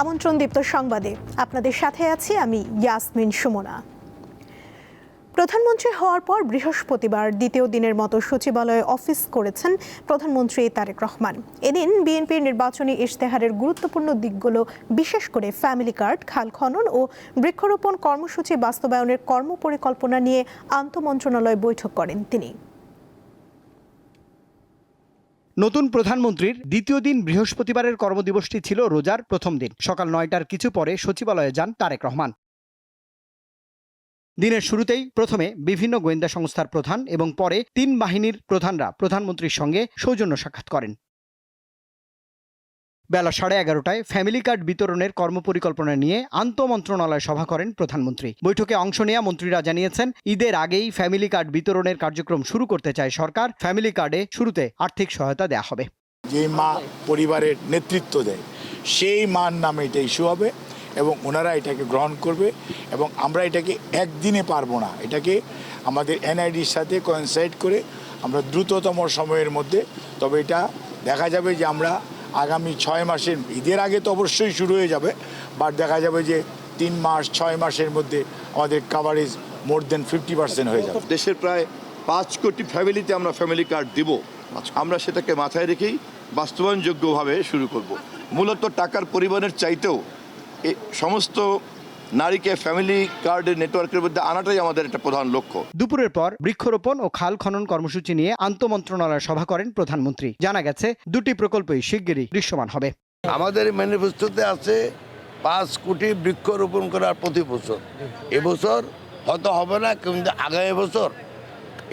আমন্ত্রণ দীপ্ত সংবাদে আপনাদের সাথে আছি আমি ইয়াসমিন সুমনা। প্রধানমন্ত্রী হওয়ার পর বৃহস্পতিবার দ্বিতীয় দিনের মতো সচিবালয়ে অফিস করেছেন প্রধানমন্ত্রী তারেক রহমান। এদিন বিএনপির নির্বাচনী ইশতেহারের গুরুত্বপূর্ণ দিকগুলো, বিশেষ করে ফ্যামিলি কার্ড, খাল খনন ও বৃক্ষরোপণ কর্মসূচি বাস্তবায়নের কর্মপরিকল্পনা নিয়ে আন্তঃমন্ত্রণালয় বৈঠক করেন তিনি। নতুন প্রধানমন্ত্রীর দ্বিতীয় দিন বৃহস্পতিবারের কর্মদিবসটি ছিল রোজার প্রথম দিন। সকাল ৯টার কিছু পরে সচিবালয়ে যান তারেক রহমান। দিনের শুরুতেই প্রথমে বিভিন্ন গোয়েন্দা সংস্থার প্রধান এবং পরে ৩ বাহিনীর প্রধানরা প্রধানমন্ত্রীর সঙ্গে সৌজন্য সাক্ষাৎ করেন। বেলা 11:30টায় ফ্যামিলি কার্ড বিতরণের কর্মপরিকল্পনা নিয়ে আন্তঃমন্ত্রণালয় সভা করেন প্রধানমন্ত্রী। বৈঠকে অংশ নেওয়া মন্ত্রীরা জানিয়েছেন, ঈদের আগেই ফ্যামিলি কার্ড বিতরণের কার্যক্রম শুরু করতে চায় সরকার। ফ্যামিলি কার্ডে শুরুতে আর্থিক সহায়তা দেওয়া হবে। যে মা পরিবারের নেতৃত্ব দেয় সেই মার নামে এটা ইস্যু হবে এবং ওনারা এটাকে গ্রহণ করবে এবং আমরা এটাকে একদিনে পারবো না, এটাকে আমাদের এনআইডির সাথে কোইনসাইড করে আমরা দ্রুততম সময়ের মধ্যে, তবে এটা দেখা যাবে যে আমরা আগামী 6 মাসের, ঈদের আগে তো অবশ্যই শুরু হয়ে যাবে, বাট দেখা যাবে যে 3 মাস 6 মাসের মধ্যে আমাদের কাভারেজ মোর দেন 50% হয়ে যাবে। দেশের প্রায় 5 কোটি ফ্যামিলিতে আমরা ফ্যামিলি কার্ড দিব। আমরা সেটাকে মাথায় রেখেই বাস্তবায়নযোগ্যভাবে শুরু করব। মূলত টাকার পরিমাণের চাইতেও সমস্ত নারীকে ফ্যামিলি কার্ডের নেটওয়ার্কের মধ্যে আনাটাই আমাদের একটা প্রধান লক্ষ্য। দুপুরের পর বৃক্ষরোপণ ও খাল খনন কর্মসূচি নিয়ে আন্তঃমন্ত্রণালয় সভা করেন প্রধানমন্ত্রী। জানা গেছে, 2টি প্রকল্পই শিগগিরই দৃশ্যমান হবে। আমাদের ম্যানিফেস্টোতে আছে 5 কোটি বৃক্ষরোপণ করার প্রতি বছর। এবছর হয়তো হবে না, কিন্তু আগামী বছর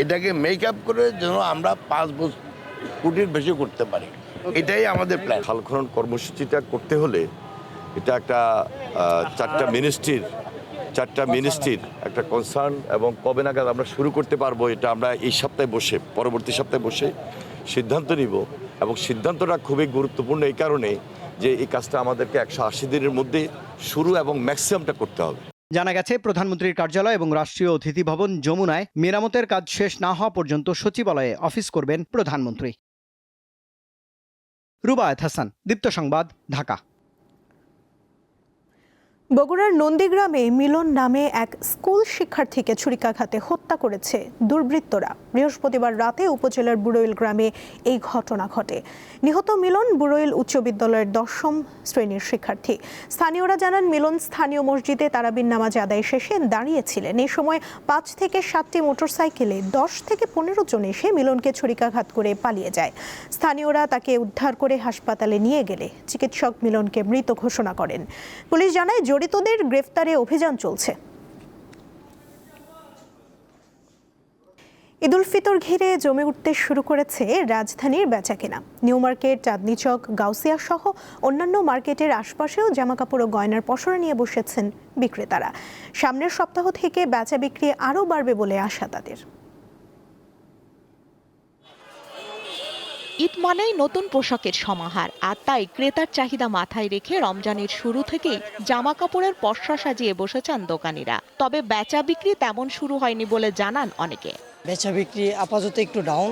এটাকে মেক আপ করে যেন আমরা 5 কোটির বেশি করতে পারি, এটাই আমাদের প্ল্যান। খাল খনন কর্মসূচিটা করতে হলে এটা একটা 4টা মিনিস্ট্রির একটা কনসার্ন, এবং কবে নাগাদ আমরা শুরু করতে পারবো এটা আমরা এই সপ্তাহে বসে, পরবর্তী সপ্তাহে বসে সিদ্ধান্ত নিব। এবং সিদ্ধান্তটা খুবই গুরুত্বপূর্ণ এই কারণে যে এই কাজটা আমাদেরকে 180 দিনের মধ্যে শুরু এবং ম্যাক্সিমামটা করতে হবে। জানা গেছে, প্রধানমন্ত্রীর কার্যালয় এবং রাষ্ট্রীয় অতিথি ভবন যমুনায় মেরামতের কাজ শেষ না হওয়া পর্যন্ত সচিবালয়ে অফিস করবেন প্রধানমন্ত্রী। রুবায়েত হাসান, দীপ্ত সংবাদ, ঢাকা। বগুড়ার নন্দীগ্রামে মিলন নামে এক স্কুল শিক্ষার্থীকে ছুরিকাঘাতে হত্যা করেছে দুর্বৃত্তরা। বৃহস্পতিবার রাতে উপজেলার বুড়ইল গ্রামে এই ঘটনা ঘটে। নিহত মিলন বুড়ইল উচ্চ বিদ্যালয়ের 10ম শ্রেণীর শিক্ষার্থী। স্থানীয়রা জানান, মিলন স্থানীয় মসজিদে তারাবির নামাজ আদায় শেষে দাঁড়িয়েছিলেন। এই সময় 5 থেকে 7টি মোটরসাইকেলে 10 থেকে 15 জন এসে মিলনকে ছুরিকাঘাত করে পালিয়ে যায়। স্থানীয়রা তাকে উদ্ধার করে হাসপাতালে নিয়ে গেলে চিকিৎসক মিলনকে মৃত ঘোষণা করেন। পুলিশ জানায়, জড়িতদের গ্রেফতারে অভিযান চলছে। ঈদুল ফিতর ঘিরে জমে উঠতে শুরু করেছে রাজধানীর বেচাকেনা। নিউ মার্কেট, চাঁদনী চক, গাউসিয়া সহ অন্যান্য মার্কেটের আশপাশেও জামাকাপড় ও গয়নার পসরা নিয়ে বসেছেন বিক্রেতারা। সামনের সপ্তাহ থেকে বেচা বিক্রি আরও বাড়বে বলে আশা তাদের। ঈদ মানেই নতুন পোশাকের সমাহার, আর তাই ক্রেতার চাহিদা মাথায় রেখে রমজানের শুরু থেকেই জামা কাপড়ের পসরা সাজিয়ে বসেছেন দোকানিরা। তবে বেচা বিক্রি তেমন শুরু হয়নি বলে জানান অনেকে। বেচা বিক্রি আপাতত একটু ডাউন,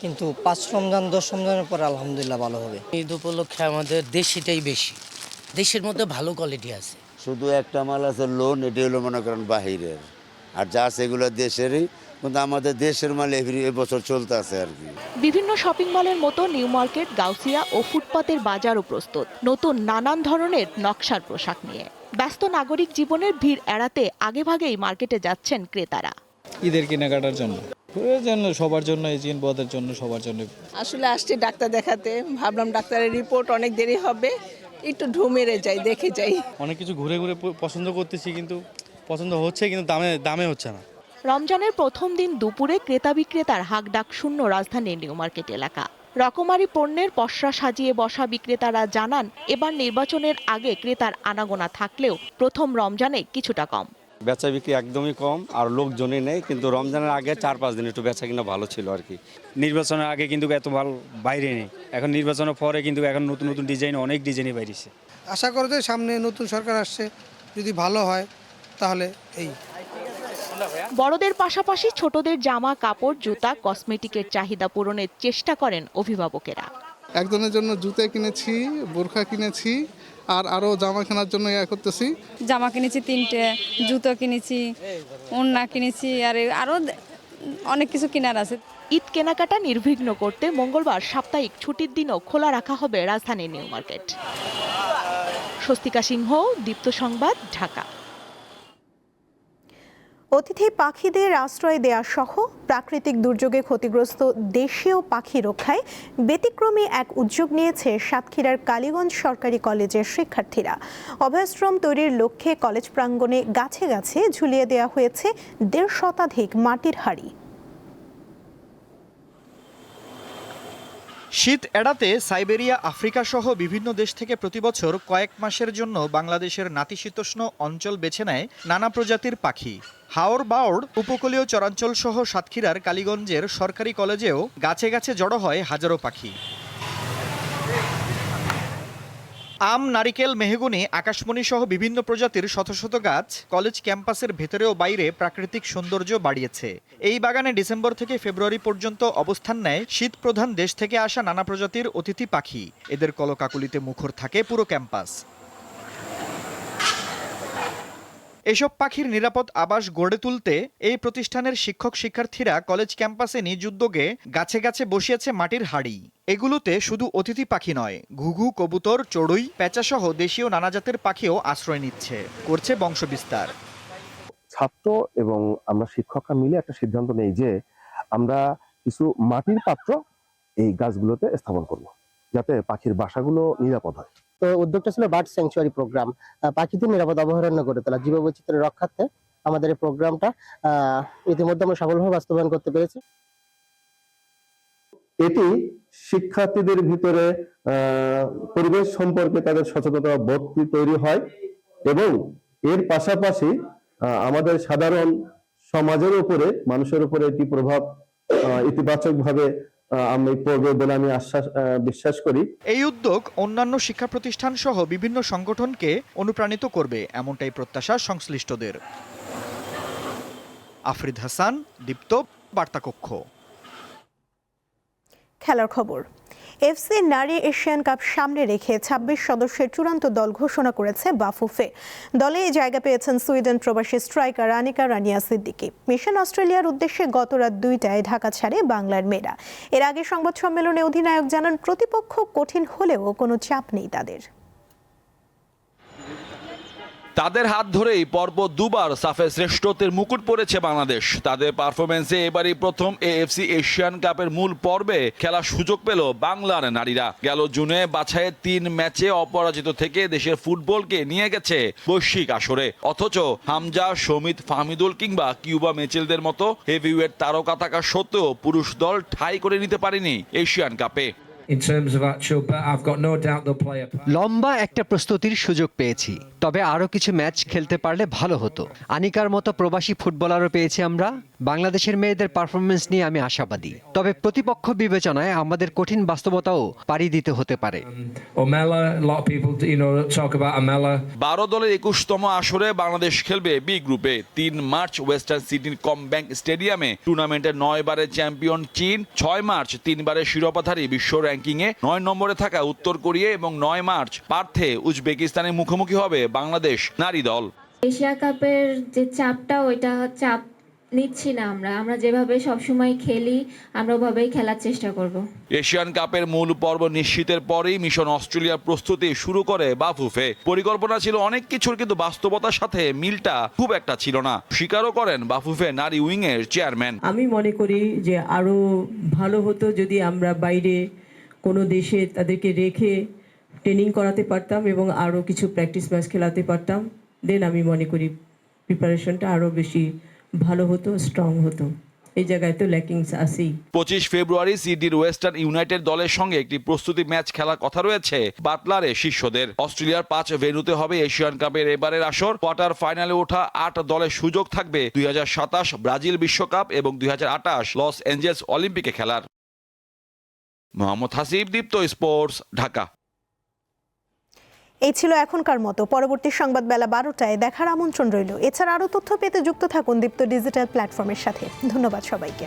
কিন্তু 5 রমজান 10 রমজানের পর আলহামদুলিল্লাহ ভালো হবে। ঈদ উপলক্ষে আমাদের দেশিটাই বেশি, দেশের মধ্যে ভালো কোয়ালিটি আছে। শুধু একটা মাল আছে লোন, এটি হলো মনে করেন বাহিরের, আর যা আছে এগুলো দেশেরই, কিন্তু আমাদের দেশের মাল এবছর চলতে আছে আর কি। বিভিন্ন শপিং মলের মতো নিউ মার্কেট, গাউসিয়া ও ফুটপাতের বাজারও প্রস্তুত নতুন নানান ধরনের নকশার পোশাক নিয়ে। ব্যস্ত নাগরিক জীবনের ভিড় এড়াতে আগেভাগেই মার্কেটে যাচ্ছেন ক্রেতারা। ঈদের কেনাকাটার জন্য, সবার জন্য, এজিএন বদের জন্য, সবার জন্য। আসলে আসছি ডাক্তার দেখাতে, ভাবলাম ডাক্তারের রিপোর্ট অনেক দেরি হবে, একটু ঢুমেরে যাই, দেখে যাই। অনেক কিছু ঘুরে ঘুরে পছন্দ করতেছি, কিন্তু পছন্দ হচ্ছে, কিন্তু দামে হচ্ছে না। রমজানের প্রথম দিন দুপুরে ক্রেতা বিক্রেতার হাকডাক শূন্য রাজধানীর নিউ মার্কেট এলাকা। রকমারি পণ্যের পসরা সাজিয়ে বসা বিক্রেতারা জানান, এবার নির্বাচনের আগে ক্রেতার আনাগোনা থাকলেও প্রথম রমজানে কিছুটা কম। বেচা বিক্রি একদমই কম, আর লোকজনই নেই, কিন্তু রমজানের আগে 4-5 দিন একটু বেচা কিনা ভালো ছিল আর কি। নির্বাচনের আগে কিন্তু এত ভালো বাইরে নেই, এখন নির্বাচনের পরে কিন্তু এখন নতুন নতুন ডিজাইন, অনেক ডিজাইনই বাইরেছে। আশা করা যায় সামনে নতুন সরকার আসছে, যদি ভালো হয় তাহলে এই বড়দের পাশাপাশি ছোটদের জামা কাপড়, জুতা, কসমেটিকের চাহিদা পূরণের চেষ্টা করেন অভিভাবকেরা। একজনের জন্য জুতা কিনেছি, বোরখা কিনেছি, আর আরও জামা কেনার জন্য করতেছি। জামা কিনেছি 3টে, জুতো কিনেছি, ওড়না কিনেছি, আর আরও অনেক কিছু কেনার আছে। ঈদ কেনাকাটা নির্বিঘ্ন করতে মঙ্গলবার সাপ্তাহিক ছুটির দিনও খোলা রাখা হবে রাজধানীর নিউ মার্কেট। স্বস্তিকা সিংহ, দীপ্ত সংবাদ, ঢাকা। অতিথি পাখিদের আশ্রয় দেয়া সহ প্রাকৃতিক দুর্যোগে ক্ষতিগ্রস্ত দেশীয় পাখি রক্ষায় ব্যতিক্রমী এক উদ্যোগ নিয়েছে সাতক্ষীরার কালীগঞ্জ সরকারি কলেজের শিক্ষার্থীরা। অভয়াশ্রম তৈরির লক্ষ্যে কলেজ প্রাঙ্গণে গাছে গাছে ঝুলিয়ে দেওয়া হয়েছে 1.5 শতাধিক মাটির হাঁড়ি। শীত এড়াতে সাইবেরিয়া, আফ্রিকা সহ বিভিন্ন দেশ থেকে প্রতিবছর কয়েক মাসের জন্য বাংলাদেশের নাতিশীতোষ্ণ অঞ্চল বেছে নেয় নানা প্রজাতির পাখি। হাওর বাওড় উপকূলীয় চরাঞ্চল সহ সাতক্ষীরার কালীগঞ্জের সরকারি কলেজেও গাছে গাছে জড়ো হয় হাজারো পাখি। আম, নারিকেল, মেহগনি, আকাশমণি সহ বিভিন্ন প্রজাতির শত শত গাছ কলেজ ক্যাম্পাসের ভেতরে ও বাইরে প্রাকৃতিক সৌন্দর্য বাড়িয়েছে। এই বাগানে ডিসেম্বর থেকে ফেব্রুয়ারি পর্যন্ত অবস্থান নেয় শীত প্রধান দেশ থেকে আসা নানা প্রজাতির অতিথি পাখি। এদের কলকাকলিতে মুখর থাকে পুরো ক্যাম্পাস। এসব পাখির নিরাপদ আবাস গড়ে তুলতে এই প্রতিষ্ঠানের শিক্ষক শিক্ষার্থীরা কলেজ ক্যাম্পাসে নিজ উদ্যোগে গাছে গাছে বসিয়েছে মাটির হাঁড়ি। এগুলোতে শুধু অতিথি পাখি নয়, ঘুঘু, কবুতর, চড়ুই, পেঁচা সহ দেশীয় নানা জাতের পাখিও আশ্রয় নিচ্ছে, করছে বংশবিস্তার। ছাত্র এবং আমরা শিক্ষকরা মিলে একটা সিদ্ধান্ত নেই যে আমরা কিছু মাটির পাত্র এই গাছগুলোতে স্থাপন করব, যাতে পাখির বাসাগুলো নিরাপদ হয়। তো উদ্যোগটা ছিল বার্ড স্যাংচুয়ারি প্রোগ্রাম, পাখিদের নিরাপদ অভয়ারণ্য গড়ে তোলা, জীববৈচিত্র্যের রক্ষার্থে আমাদের এই প্রোগ্রামটা ইতিমধ্যে আমরা সফলভাবে বাস্তবায়ন করতে পেরেছি। এটি শিক্ষার্থীদের ভিতরে পরিবেশ সম্পর্কে তাদের সচেতনতা বোধ তৈরি হয় এবং এর পাশাপাশি আমাদের সাধারণ সমাজের উপরে, মানুষের উপরে এটি প্রভাব ইতিবাচকভাবে আমি পড়বে বলে আমি বিশ্বাস করি। এই উদ্যোগ অন্যান্য শিক্ষা প্রতিষ্ঠান সহ বিভিন্ন সংগঠনকে অনুপ্রাণিত করবে, এমনটাই প্রত্যাশা সংশ্লিষ্টদের। আফরিদ হাসান, দীপ্ত, বার্তাকক্ষ। খেলার খবর। এফসি নারী এশিয়ান কাপ সামনে রেখে 26 সদস্যের চূড়ান্ত দল ঘোষণা করেছে বাফুফে। দলে জায়গা পেয়েছেন সুইডেন প্রবাসী স্ট্রাইকার আনিকা রানিয়া সিদ্দিকী। মিশন অস্ট্রেলিয়ার উদ্দেশ্যে গত রাত 2টায় ঢাকা ছাড়ে বাংলার মেয়েরা। এর আগে সংবাদ সম্মেলনে অধিনায়ক জানান, প্রতিপক্ষ কঠিন হলেও কোনো চাপ নেই তাদের। তাদের হাত ধরেই পরপর দুবার সাফে শ্রেষ্ঠত্বের মুকুট পড়েছে বাংলাদেশ। তাদের পারফরমেন্সে এবারই প্রথম এএফসি এশিয়ান কাপের মূল পর্বে খেলার সুযোগ পেল বাংলার নারীরা। গেল জুনে বাছাইয়ের 3 ম্যাচে অপরাজিত থেকে দেশের ফুটবলকে নিয়ে গেছে বৈশ্বিক আসরে। অথচ হামজা, সমিত, ফাহমিদুল কিংবা কিউবা মিচেলদের মতো হেভিওয়েট তারকা থাকা সত্ত্বেও পুরুষ দল ঠাঁই করে নিতে পারেনি এশিয়ান কাপে। লম্বা একটা প্রস্তুতির সুযোগ পেয়েছি, তবে আরো কিছু ম্যাচ খেলতে পারলে ভালো হতো। আনিকার মতো প্রবাসী ফুটবলারও পেয়েছি আমরা। বাংলাদেশের মেয়েদের পারফরমেন্স নিয়ে আমি আশাবাদী, তবে প্রতিপক্ষ বিবেচনায় আমাদের কঠিন বাস্তবতাও পাড়ি দিতে হতে পারে। 12 দলের 21তম আসরে বাংলাদেশ খেলবে বি গ্রুপে। 3 মার্চ ওয়েস্টার্ন সিডনির কমব্যাংক স্টেডিয়ামে টুর্নামেন্টের 9 বারের চ্যাম্পিয়ন চীন, 6 মার্চ 3 বারের শিরোপাধারী বিশ্ব র্যাঙ্কিংয়ে 9 নম্বরে থাকা উত্তর কোরিয়া এবং 9 মার্চ পার্থে উজবেকিস্তানের মুখোমুখি হবে বাংলাদেশ নারী দল। এশিয়া কাপের যে চাপটা, ওইটা চাপ নিচ্ছি না আমরা যেভাবে সবসময় খেলি আমরা ওভাবেই খেলার চেষ্টা করব। এশিয়ান কাপের মূল পর্ব নিশ্চিতের পরেই মিশন অস্ট্রেলিয়ার প্রস্তুতি শুরু করে বাফুফে। পরিকল্পনা ছিল অনেক কিছুর, কিন্তু বাস্তবতার সাথে মিলটা খুব একটা ছিল না, স্বীকারও করেন বাফুফে নারী উইংয়ের চেয়ারম্যান। আমি মনে করি যে আরো ভালো হতো যদি আমরা বাইরে কোনো দেশে তাদেরকে রেখে ট্রেনিং করাতে পারতাম এবং আরো কিছু প্র্যাকটিস ম্যাচ খেলাতে পারতাম। দেন আমি মনে করি প্রিপারেশনটা আরো বেশি ভালো হতো, স্ট্রং হতো। এই জায়গায় তো ল্যাকিংস আছেই। 25 ফেব্রুয়ারি সিডনির ওয়েস্টার্ন ইউনাইটেড দলের সঙ্গে একটি প্রস্তুতি ম্যাচ খেলার কথা রয়েছে বাটলারে শিষ্যদের। অস্ট্রেলিয়ার 5 ভেন্যুতে হবে এশিয়ান কাপের এবারের আসর। কোয়ার্টার ফাইনালে ওঠা 8 দলের সুযোগ থাকবে 2027 ব্রাজিল বিশ্বকাপ এবং 2028 লস অ্যাঞ্জেলস অলিম্পিকে খেলার। মোহাম্মদ হাসিব, দীপ্ত স্পোর্টস, ঢাকা। এই ছিল এখনকার মতো। পরবর্তী সংবাদ বেলা 12টায় দেখার আমন্ত্রণ রইল। এছাড়া আরও তথ্য পেতে যুক্ত থাকুন দীপ্ত ডিজিটাল প্ল্যাটফর্মের সাথে। ধন্যবাদ সবাইকে।